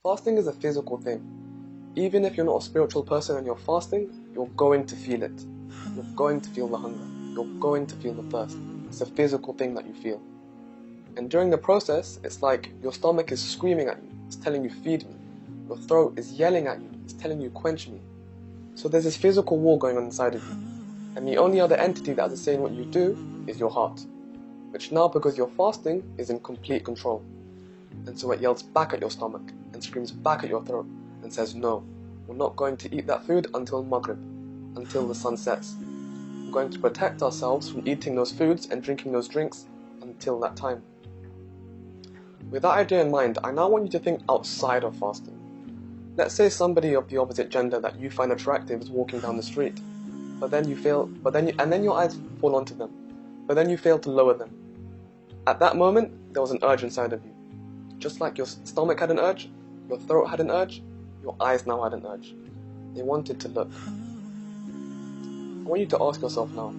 Fasting is a physical thing. Even if you're not a spiritual person and you're fasting, you're going to feel it. You're going to feel the hunger. You're going to feel the thirst. It's a physical thing that you feel. And during the process, it's like your stomach is screaming at you. It's telling you, feed me. Your throat is yelling at you. It's telling you, quench me. So there's this physical war going on inside of you. And the only other entity that is saying what you do is your heart, which now, because you're fasting, is in complete control. And so it yells back at your stomach and screams back at your throat and says, no, we're not going to eat that food until Maghrib, until the sun sets. We're going to protect ourselves from eating those foods and drinking those drinks until that time. With that idea in mind, I now want you to think outside of fasting. Let's say somebody of the opposite gender that you find attractive is walking down the street, and then your eyes fall onto them, but then you fail to lower them. At that moment, there was an urge inside of you. Just like your stomach had an urge, your throat had an urge, your eyes now had an urge. They wanted to look. I want you to ask yourself now,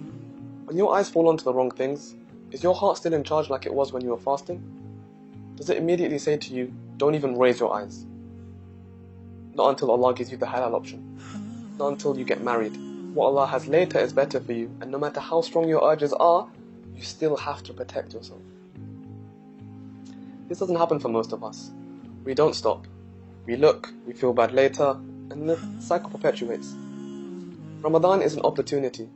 when your eyes fall onto the wrong things, is your heart still in charge like it was when you were fasting? Does it immediately say to you, don't even raise your eyes? Not until Allah gives you the halal option. Not until you get married. What Allah has later is better for you, and no matter how strong your urges are, you still have to protect yourself. This doesn't happen for most of us. We don't stop. We look, we feel bad later, and the cycle perpetuates. Ramadan is an opportunity.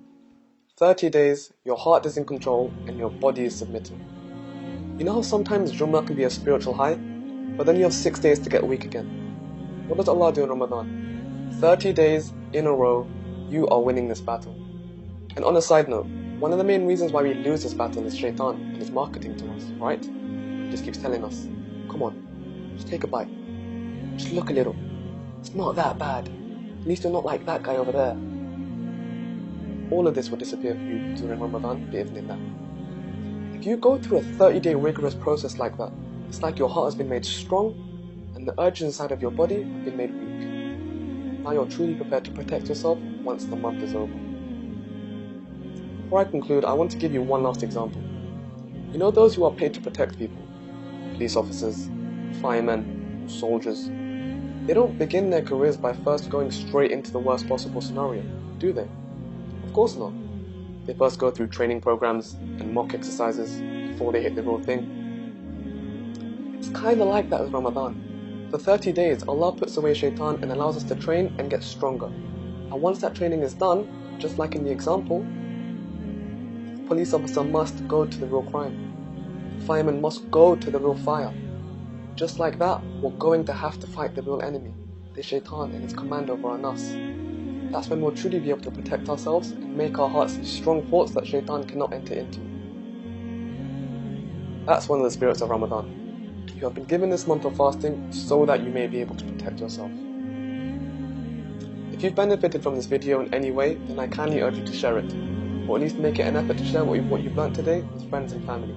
30 days, your heart is in control, and your body is submitting. You know how sometimes Jummah can be a spiritual high, but then you have 6 days to get weak again. What does Allah do in Ramadan? 30 days in a row, you are winning this battle. And on a side note, one of the main reasons why we lose this battle is Shaitan and his marketing to us, right? He just keeps telling us, come on, just take a bite. Just look a little. It's not that bad. At least you're not like that guy over there. All of this will disappear for you during Ramadan, bi'idhnillah. If you go through a 30-day rigorous process like that, it's like your heart has been made strong and the urges inside of your body have been made weak. Now you're truly prepared to protect yourself once the month is over. Before I conclude, I want to give you one last example. You know those who are paid to protect people? Police officers, firemen, soldiers. They don't begin their careers by first going straight into the worst possible scenario, do they? Of course not. They first go through training programs and mock exercises before they hit the real thing. It's kind of like that with Ramadan. For 30 days, Allah puts away Shaitan and allows us to train and get stronger. And once that training is done, just like in the example, the police officer must go to the real crime. The fireman must go to the real fire. Just like that, we're going to have to fight the real enemy, the Shaitan and his command over our nafs. That's when we'll truly be able to protect ourselves and make our hearts strong forts that Shaitan cannot enter into. That's one of the spirits of Ramadan. You have been given this month of fasting so that you may be able to protect yourself. If you've benefited from this video in any way, then I kindly urge you to share it, or at least make it an effort to share what you've learnt today with friends and family.